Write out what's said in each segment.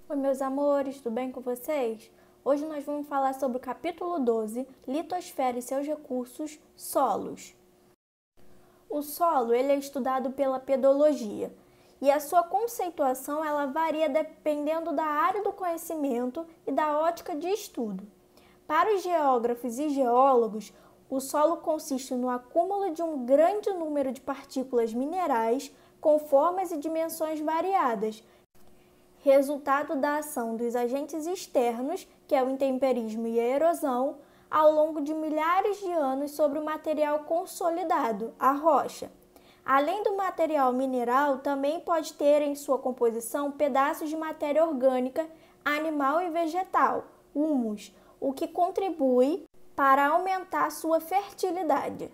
Oi, meus amores, tudo bem com vocês? Hoje nós vamos falar sobre o capítulo 12, Litosfera e seus recursos, solos. O solo ele é estudado pela pedologia e a sua conceituação ela varia dependendo da área do conhecimento e da ótica de estudo. Para os geógrafos e geólogos, o solo consiste no acúmulo de um grande número de partículas minerais com formas e dimensões variadas, resultado da ação dos agentes externos, que é o intemperismo e a erosão, ao longo de milhares de anos sobre o material consolidado, a rocha. Além do material mineral, também pode ter em sua composição pedaços de matéria orgânica, animal e vegetal, humus, o que contribui para aumentar sua fertilidade.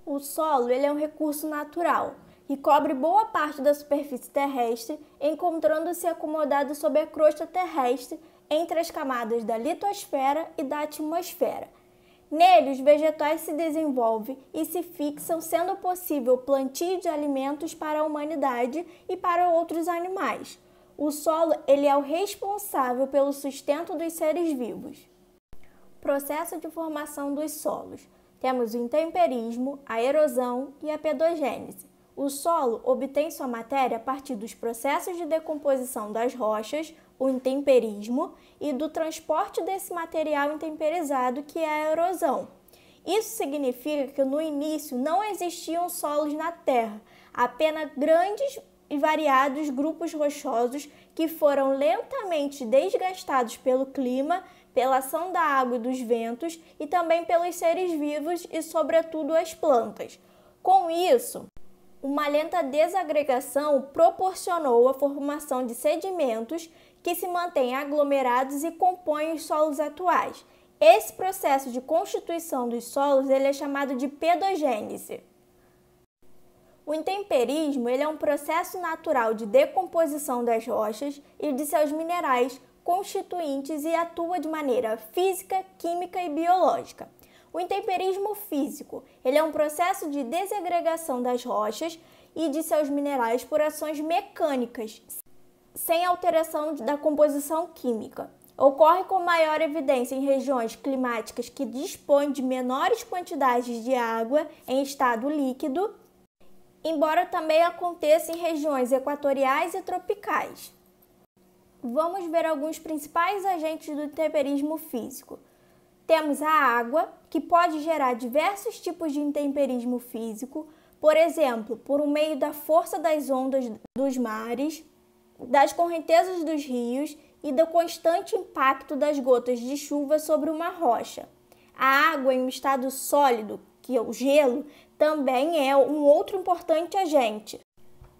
O solo ele é um recurso natural e cobre boa parte da superfície terrestre, encontrando-se acomodado sob a crosta terrestre entre as camadas da litosfera e da atmosfera. Nele, os vegetais se desenvolvem e se fixam, sendo possível o plantio de alimentos para a humanidade e para outros animais. O solo ele é o responsável pelo sustento dos seres vivos. Processo de formação dos solos. Temos o intemperismo, a erosão e a pedogênese. O solo obtém sua matéria a partir dos processos de decomposição das rochas, o intemperismo, e do transporte desse material intemperizado, que é a erosão. Isso significa que no início não existiam solos na Terra, apenas grandes e variados grupos rochosos que foram lentamente desgastados pelo clima, pela ação da água e dos ventos e também pelos seres vivos e, sobretudo, as plantas. Com isso, uma lenta desagregação proporcionou a formação de sedimentos que se mantêm aglomerados e compõem os solos atuais. Esse processo de constituição dos solos ele é chamado de pedogênese. O intemperismo ele é um processo natural de decomposição das rochas e de seus minerais constituintes e atua de maneira física, química e biológica. O intemperismo físico ele é um processo de desagregação das rochas e de seus minerais por ações mecânicas, sem alteração da composição química. Ocorre com maior evidência em regiões climáticas que dispõem de menores quantidades de água em estado líquido, embora também aconteça em regiões equatoriais e tropicais. Vamos ver alguns principais agentes do intemperismo físico. Temos a água, que pode gerar diversos tipos de intemperismo físico, por exemplo, por meio da força das ondas dos mares, das correntezas dos rios e do constante impacto das gotas de chuva sobre uma rocha. A água em um estado sólido, que é o gelo, também é um outro importante agente,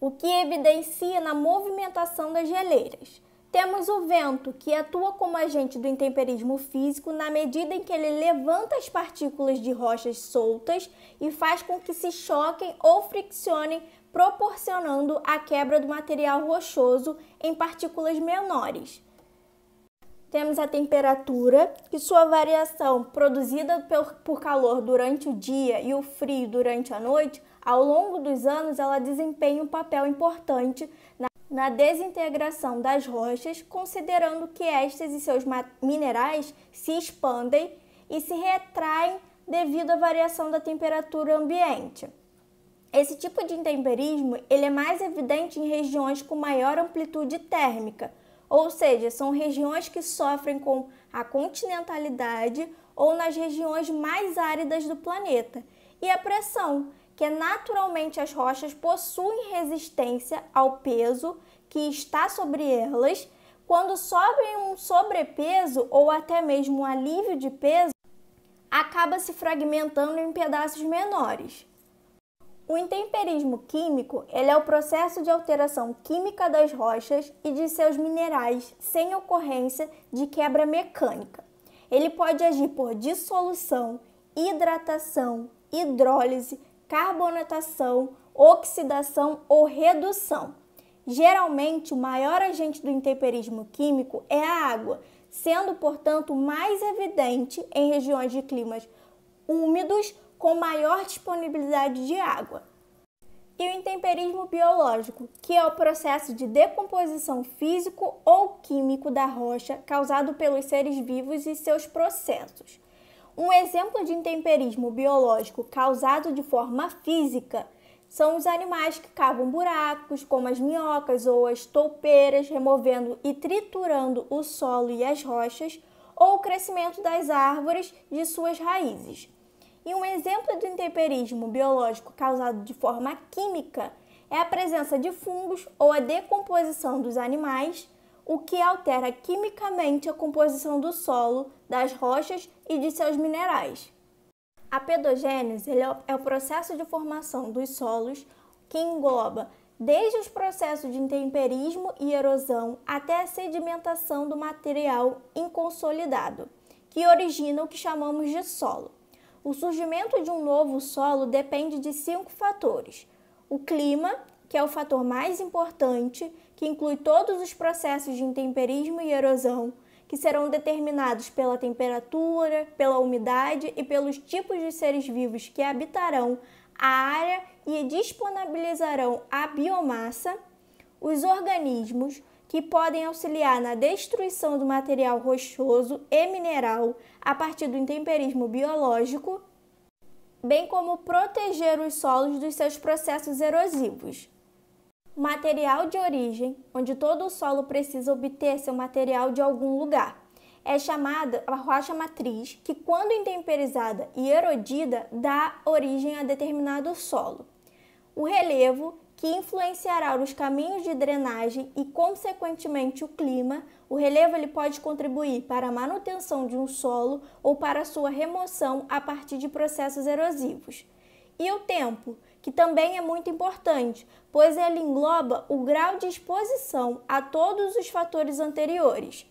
o que evidencia na movimentação das geleiras. Temos o vento, que atua como agente do intemperismo físico na medida em que ele levanta as partículas de rochas soltas e faz com que se choquem ou friccionem, proporcionando a quebra do material rochoso em partículas menores. Temos a temperatura, que sua variação produzida por calor durante o dia e o frio durante a noite, ao longo dos anos ela desempenha um papel importante na desintegração das rochas, considerando que estas e seus minerais se expandem e se retraem devido à variação da temperatura ambiente. Esse tipo de intemperismo ele é mais evidente em regiões com maior amplitude térmica, ou seja, são regiões que sofrem com a continentalidade ou nas regiões mais áridas do planeta, e a pressão, que naturalmente as rochas possuem resistência ao peso que está sobre elas. Quando sofrem um sobrepeso ou até mesmo um alívio de peso, acaba se fragmentando em pedaços menores. O intemperismo químico ele é o processo de alteração química das rochas e de seus minerais sem ocorrência de quebra mecânica. Ele pode agir por dissolução, hidratação, hidrólise, carbonatação, oxidação ou redução. Geralmente, o maior agente do intemperismo químico é a água, sendo, portanto, mais evidente em regiões de climas úmidos com maior disponibilidade de água. E o intemperismo biológico, que é o processo de decomposição físico ou químico da rocha causado pelos seres vivos e seus processos. Um exemplo de intemperismo biológico causado de forma física são os animais que cavam buracos, como as minhocas ou as toupeiras, removendo e triturando o solo e as rochas, ou o crescimento das árvores de suas raízes. E um exemplo de intemperismo biológico causado de forma química é a presença de fungos ou a decomposição dos animais, o que altera quimicamente a composição do solo, das rochas e de seus minerais. A pedogênese é o processo de formação dos solos que engloba desde os processos de intemperismo e erosão até a sedimentação do material inconsolidado, que origina o que chamamos de solo. O surgimento de um novo solo depende de 5 fatores. O clima, que é o fator mais importante, que inclui todos os processos de intemperismo e erosão, que serão determinados pela temperatura, pela umidade e pelos tipos de seres vivos que habitarão a área e disponibilizarão a biomassa. Os organismos, que podem auxiliar na destruição do material rochoso e mineral a partir do intemperismo biológico, bem como proteger os solos dos seus processos erosivos. Material de origem, onde todo o solo precisa obter seu material de algum lugar. É chamada a rocha matriz, que quando intemperizada e erodida, dá origem a determinado solo. O relevo, que influenciará os caminhos de drenagem e, consequentemente, o clima. O relevo ele pode contribuir para a manutenção de um solo ou para sua remoção a partir de processos erosivos. E o tempo, que também é muito importante, pois ele engloba o grau de exposição a todos os fatores anteriores.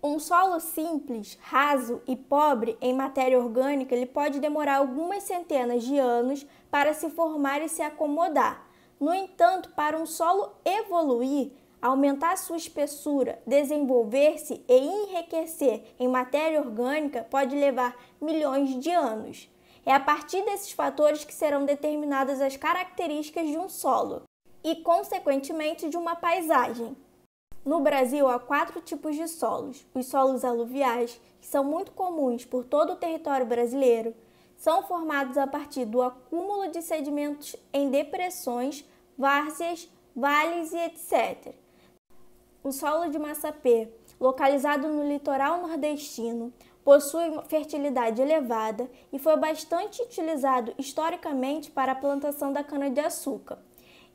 Um solo simples, raso e pobre em matéria orgânica, ele pode demorar algumas centenas de anos para se formar e se acomodar. No entanto, para um solo evoluir, aumentar sua espessura, desenvolver-se e enriquecer em matéria orgânica pode levar milhões de anos. É a partir desses fatores que serão determinadas as características de um solo e, consequentemente, de uma paisagem. No Brasil, há 4 tipos de solos. Os solos aluviais, que são muito comuns por todo o território brasileiro, são formados a partir do acúmulo de sedimentos em depressões, várzeas, vales e etc. O solo de Massapê, localizado no litoral nordestino, possui fertilidade elevada e foi bastante utilizado historicamente para a plantação da cana-de-açúcar.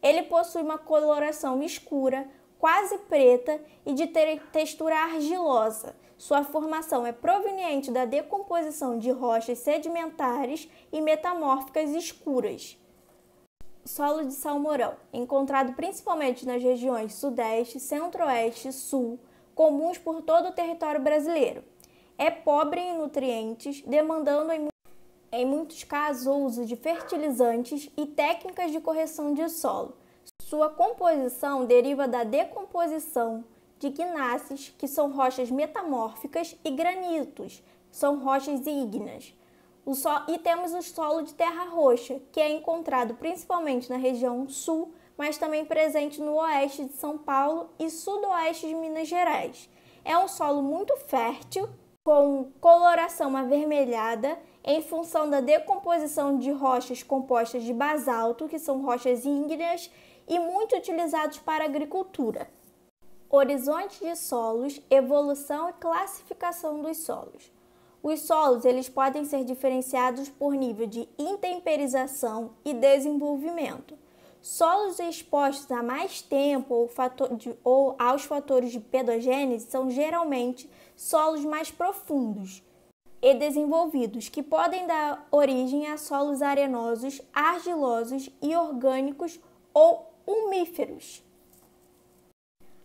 Ele possui uma coloração escura, quase preta e de textura argilosa. Sua formação é proveniente da decomposição de rochas sedimentares e metamórficas escuras. Solo de salmourão, encontrado principalmente nas regiões Sudeste, Centro-Oeste e Sul, comuns por todo o território brasileiro. É pobre em nutrientes, demandando em muitos casos o uso de fertilizantes e técnicas de correção de solo. Sua composição deriva da decomposição de gnáceos, que são rochas metamórficas, e granitos, são rochas ígneas. E temos o solo de terra roxa, que é encontrado principalmente na região sul, mas também presente no oeste de São Paulo e sudoeste de Minas Gerais. É um solo muito fértil, com coloração avermelhada, em função da decomposição de rochas compostas de basalto, que são rochas ígneas, e muito utilizados para a agricultura. Horizonte de solos, evolução e classificação dos solos. Os solos eles podem ser diferenciados por nível de intemperização e desenvolvimento. Solos expostos a mais tempo ou aos fatores de pedogênese são geralmente solos mais profundos e desenvolvidos, que podem dar origem a solos arenosos, argilosos e orgânicos ou umíferos.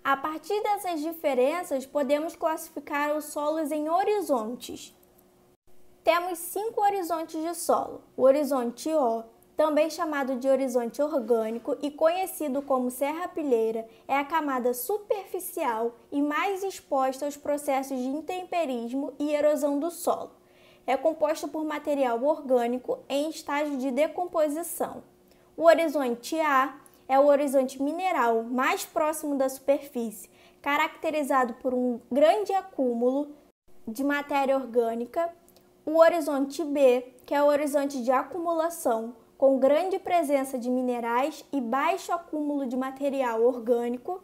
A partir dessas diferenças, podemos classificar os solos em horizontes. Temos 5 horizontes de solo. O horizonte O, também chamado de horizonte orgânico e conhecido como serrapilheira, é a camada superficial e mais exposta aos processos de intemperismo e erosão do solo. É composta por material orgânico em estágio de decomposição. O horizonte A é o horizonte mineral mais próximo da superfície, caracterizado por um grande acúmulo de matéria orgânica. O horizonte B, que é o horizonte de acumulação, com grande presença de minerais e baixo acúmulo de material orgânico.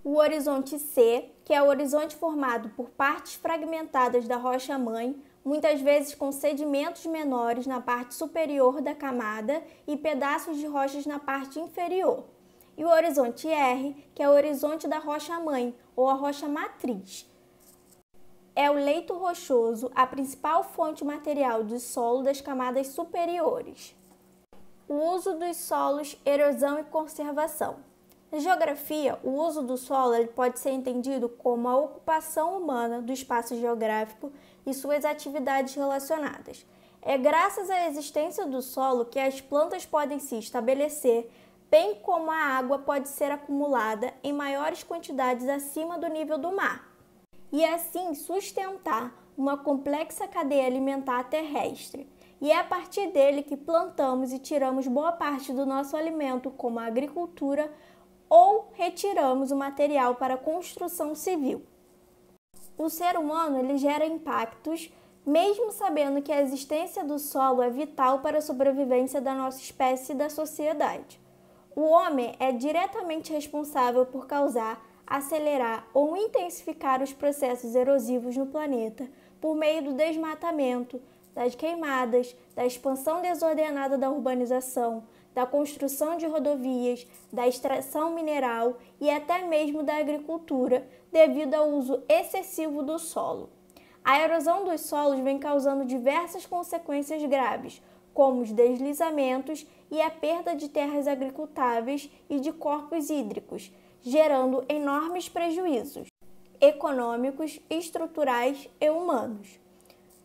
O horizonte C, que é o horizonte formado por partes fragmentadas da rocha-mãe, muitas vezes com sedimentos menores na parte superior da camada e pedaços de rochas na parte inferior. E o horizonte R, que é o horizonte da rocha-mãe ou a rocha matriz. É o leito rochoso, a principal fonte material do solo das camadas superiores. O uso dos solos, erosão e conservação. Na geografia, o uso do solo pode ser entendido como a ocupação humana do espaço geográfico e suas atividades relacionadas. É graças à existência do solo que as plantas podem se estabelecer, bem como a água pode ser acumulada em maiores quantidades acima do nível do mar, e assim sustentar uma complexa cadeia alimentar terrestre. E é a partir dele que plantamos e tiramos boa parte do nosso alimento, como a agricultura, ou retiramos o material para a construção civil. O ser humano gera impactos, mesmo sabendo que a existência do solo é vital para a sobrevivência da nossa espécie e da sociedade. O homem é diretamente responsável por causar, acelerar ou intensificar os processos erosivos no planeta por meio do desmatamento, das queimadas, da expansão desordenada da urbanização, da construção de rodovias, da extração mineral e até mesmo da agricultura, devido ao uso excessivo do solo. A erosão dos solos vem causando diversas consequências graves, como os deslizamentos e a perda de terras agricultáveis e de corpos hídricos, gerando enormes prejuízos econômicos, estruturais e humanos.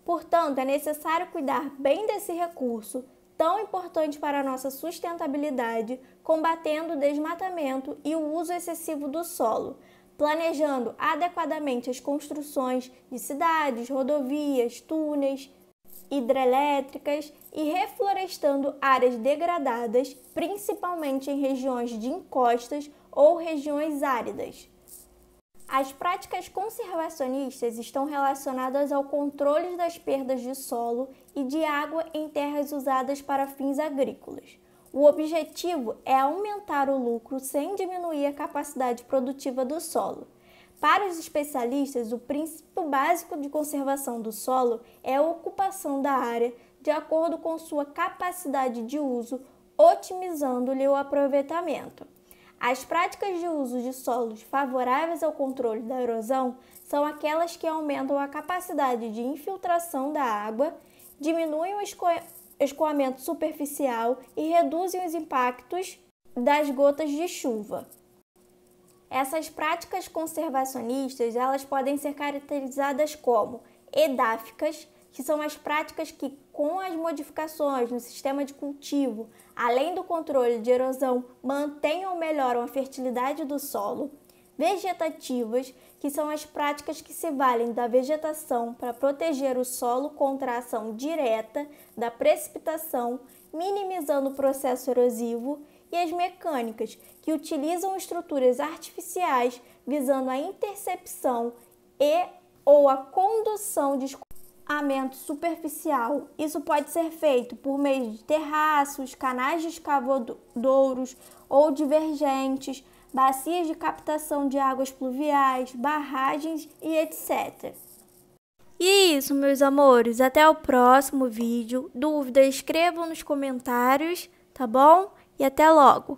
Portanto, é necessário cuidar bem desse recurso, tão importante para a nossa sustentabilidade, combatendo o desmatamento e o uso excessivo do solo, planejando adequadamente as construções de cidades, rodovias, túneis, hidrelétricas e reflorestando áreas degradadas, principalmente em regiões de encostas ou regiões áridas. As práticas conservacionistas estão relacionadas ao controle das perdas de solo e de água em terras usadas para fins agrícolas. O objetivo é aumentar o lucro sem diminuir a capacidade produtiva do solo. Para os especialistas, o princípio básico de conservação do solo é a ocupação da área de acordo com sua capacidade de uso, otimizando-lhe o aproveitamento. As práticas de uso de solos favoráveis ao controle da erosão são aquelas que aumentam a capacidade de infiltração da água, diminuem o escoamento superficial e reduzem os impactos das gotas de chuva. Essas práticas conservacionistas, elas podem ser caracterizadas como edáficas, que são as práticas que, com as modificações no sistema de cultivo, além do controle de erosão, mantêm ou melhoram a fertilidade do solo. Vegetativas, que são as práticas que se valem da vegetação para proteger o solo contra a ação direta da precipitação, minimizando o processo erosivo. E as mecânicas, que utilizam estruturas artificiais visando a intercepção ou a condução de escoamento superficial. Isso pode ser feito por meio de terraços, canais de escavadouros ou divergentes, bacias de captação de águas pluviais, barragens e etc. E é isso, meus amores. Até o próximo vídeo. Dúvidas, escrevam nos comentários, tá bom? E até logo!